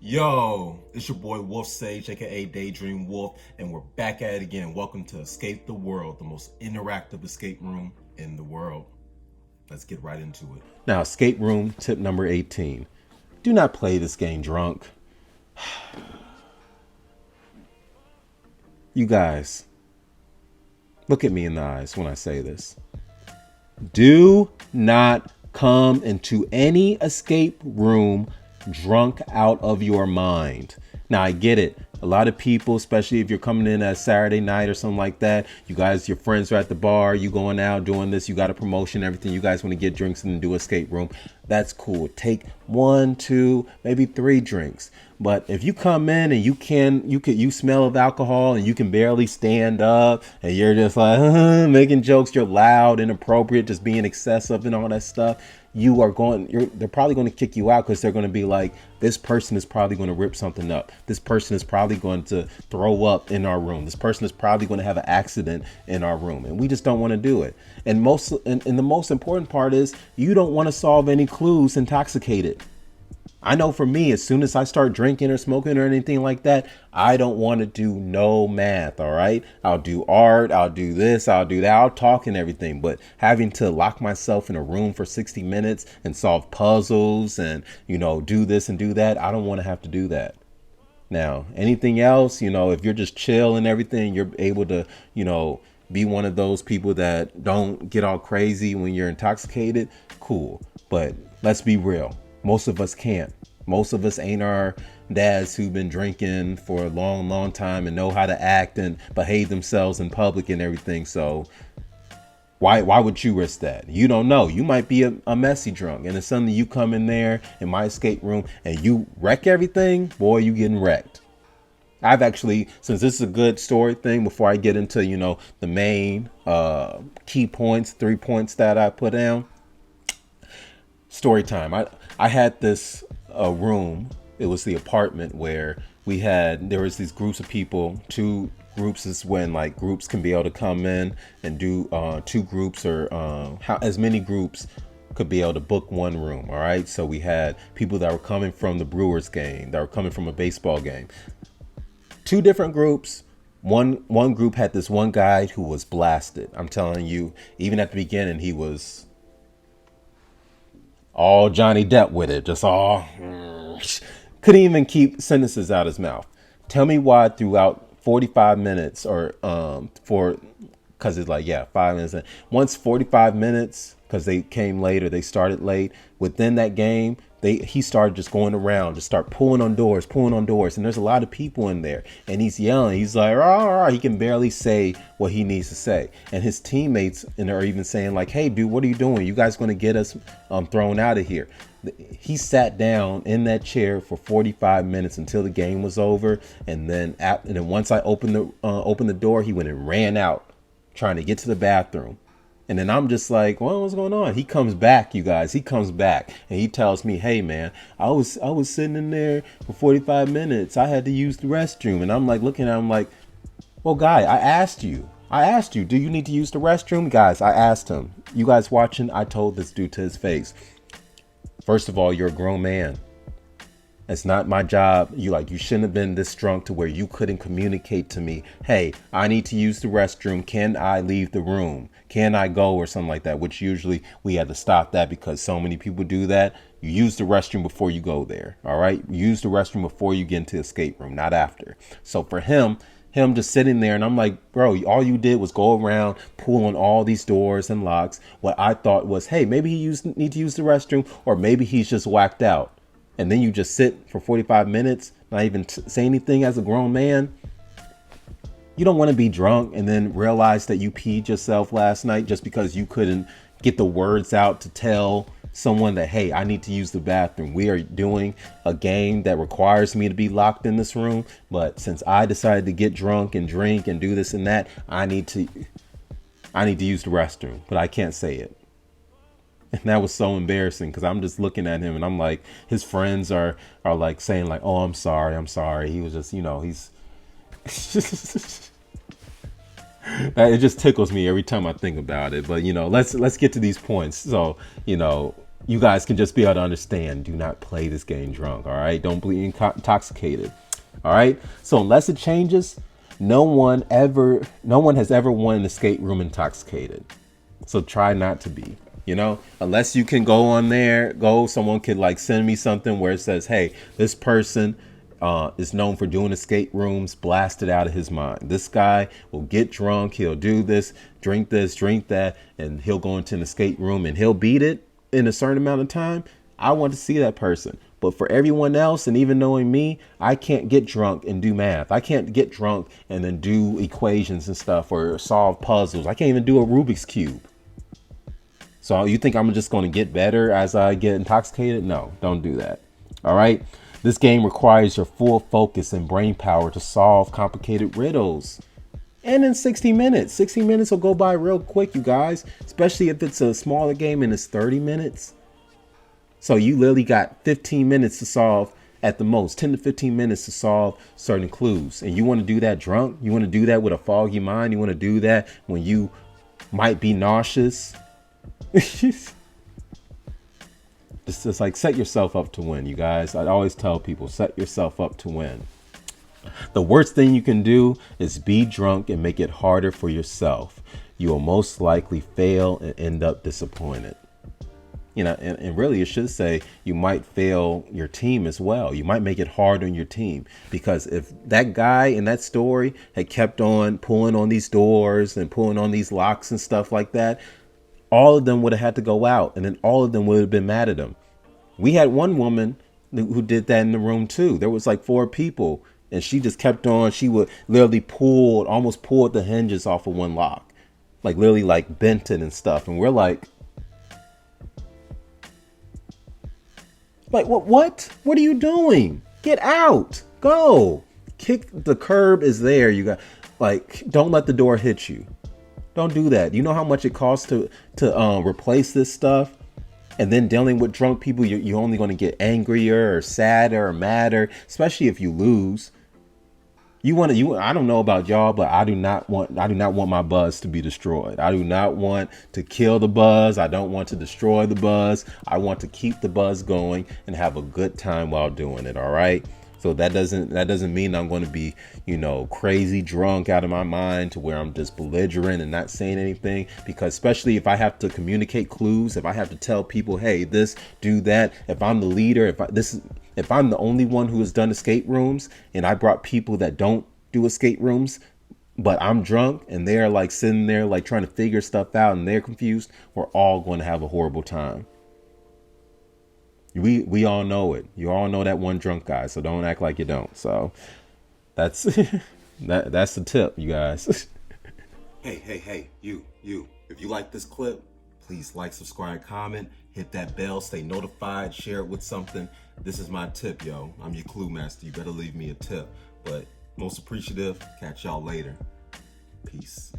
Yo, it's your boy Wolf Sage, aka Daydream Wolf, and we're back at it again. Welcome to Escape the World, the most interactive escape room in the world. Let's get right into it. Now, escape room tip number 18. Do not play this game drunk. You guys, look at me in the eyes when I say this. Do not come into any escape room drunk out of your mind. Now, I get it. A lot of people, especially if you're coming in at Saturday night or something like that, you guys, your friends are at the bar, you going out doing this, you got a promotion, everything. You guys want to get drinks and do escape room. That's cool. Take 1, 2, maybe 3 drinks. But if you come in and you smell of alcohol and you can barely stand up and you're just like making jokes, you're loud, inappropriate, just being excessive and all that stuff, they're probably going to kick you out because they're going to be like, this person is probably going to rip something up. This person is probably going to throw up in our room. This person is probably going to have an accident in our room. And we just don't want to do it. And the most important part is you don't want to solve any clues intoxicated. I know for me, as soon as I start drinking or smoking or anything like that, I don't want to do no math. All right. I'll do art. I'll do this. I'll do that. I'll talk and everything. But having to lock myself in a room for 60 minutes and solve puzzles and, do this and do that, I don't want to have to do that. Now, anything else, if you're just chill and everything, you're able to, be one of those people that don't get all crazy when you're intoxicated. Cool. But let's be real. Most of us can't. Most of us ain't our dads who've been drinking for a long, long time and know how to act and behave themselves in public and everything. So why would you risk that? You don't know. You might be a messy drunk, and it's suddenly you come in there in my escape room and you wreck everything. Boy, you getting wrecked. I've actually, since this is a good story thing, before I get into, the main key points, 3 points that I put down. Story time. I had this room. It was the apartment where there was these groups of people. 2 groups is when like groups can be able to come in and do 2 groups or as many groups could be able to book 1 room. All right. So we had people that were coming from the Brewers game, that were coming from a baseball game. 2 different groups. One group had this one guy who was blasted. I'm telling you, even at the beginning, he was all Johnny Depp with it, just all couldn't even keep sentences out his mouth. Tell me why throughout 45 minutes or because it's like 5 minutes. Once 45 minutes, because they came later, they started late. Within that game, he started just going around, just start pulling on doors, and there's a lot of people in there, and he's yelling. He's like, rah. He can barely say what he needs to say, and his teammates are even saying like, hey dude, what are you doing? You guys going to get us thrown out of here? He sat down in that chair for 45 minutes until the game was over, and then once I opened the door, he went and ran out trying to get to the bathroom. And then I'm just like, well, what's going on? He comes back, you guys. He comes back and he tells me, hey, man, I was sitting in there for 45 minutes. I had to use the restroom. And I'm like looking at him like, well, guy, I asked you, do you need to use the restroom? Guys, I asked him. You guys watching? I told this dude to his face. First of all, you're a grown man. It's not my job. You shouldn't have been this drunk to where you couldn't communicate to me. Hey, I need to use the restroom. Can I leave the room? Can I go or something like that? Which usually we had to stop that because so many people do that. You use the restroom before you go there. All right. Use the restroom before you get into the escape room, not after. So for him just sitting there, and I'm like, bro, all you did was go around, pull on all these doors and locks. What I thought was, hey, maybe he need to use the restroom, or maybe he's just whacked out. And then you just sit for 45 minutes, not even say anything as a grown man. You don't want to be drunk and then realize that you peed yourself last night just because you couldn't get the words out to tell someone that, hey, I need to use the bathroom. We are doing a game that requires me to be locked in this room. But since I decided to get drunk and drink and do this and that, I need to use the restroom, but I can't say it. And that was so embarrassing because I'm just looking at him and I'm like, his friends are like saying like, oh, I'm sorry. He was just, he's it just tickles me every time I think about it. But, let's get to these points. So, you guys can just be able to understand, do not play this game drunk. All right. Don't be intoxicated. All right. So unless it changes, no one has ever won an escape room intoxicated. So try not to be, unless you can go on there, someone could like send me something where it says, hey, this person is known for doing escape rooms, blasted out of his mind. This guy will get drunk. He'll do this, drink that, and he'll go into an escape room and he'll beat it in a certain amount of time. I want to see that person. But for everyone else, and even knowing me, I can't get drunk and do math. I can't get drunk and then do equations and stuff or solve puzzles. I can't even do a Rubik's Cube. So you think I'm just going to get better as I get intoxicated? No, don't do that. All right. This game requires your full focus and brain power to solve complicated riddles. And in 60 minutes will go by real quick, you guys, especially if it's a smaller game and it's 30 minutes. So you literally got 15 minutes to solve at the most, 10 to 15 minutes to solve certain clues. And you want to do that drunk? You want to do that with a foggy mind? You want to do that when you might be nauseous? It's just like, set yourself up to win, you guys. I always tell people, set yourself up to win. The worst thing you can do is be drunk and make it harder for yourself. You will most likely fail and end up disappointed. And really it should say you might fail your team as well. You might make it hard on your team, because if that guy in that story had kept on pulling on these doors and pulling on these locks and stuff like that, all of them would have had to go out, and then all of them would have been mad at him. We had one woman who did that in the room too. There was like 4 people, and she just kept on. She would literally almost pulled the hinges off of one lock, like literally like bent it and stuff. And we're like what are you doing? Get out, go. Kick the curb is there. You got, like, don't let the door hit you. Don't do that. You know how much it costs to replace this stuff? And then dealing with drunk people, you're only going to get angrier or sadder or madder, especially if you lose. I don't know about y'all, but I do not want my buzz to be destroyed. I do not want to kill the buzz. I don't want to destroy the buzz. I want to keep the buzz going and have a good time while doing it. All right. So that doesn't mean I'm going to be, crazy drunk out of my mind to where I'm just belligerent and not saying anything, because especially if I have to communicate clues, if I have to tell people, hey, this, do that, if I'm the leader, if I'm the only one who has done escape rooms and I brought people that don't do escape rooms, but I'm drunk and they're like sitting there like trying to figure stuff out and they're confused, we're all going to have a horrible time. We all know it. You all know that one drunk guy, so don't act like you don't. So that's that's the tip, you guys. Hey, you. If you like this clip, please like, subscribe, comment, hit that bell, stay notified, share it with something. This is my tip, yo. I'm your clue master. You better leave me a tip. But most appreciative. Catch y'all later. Peace.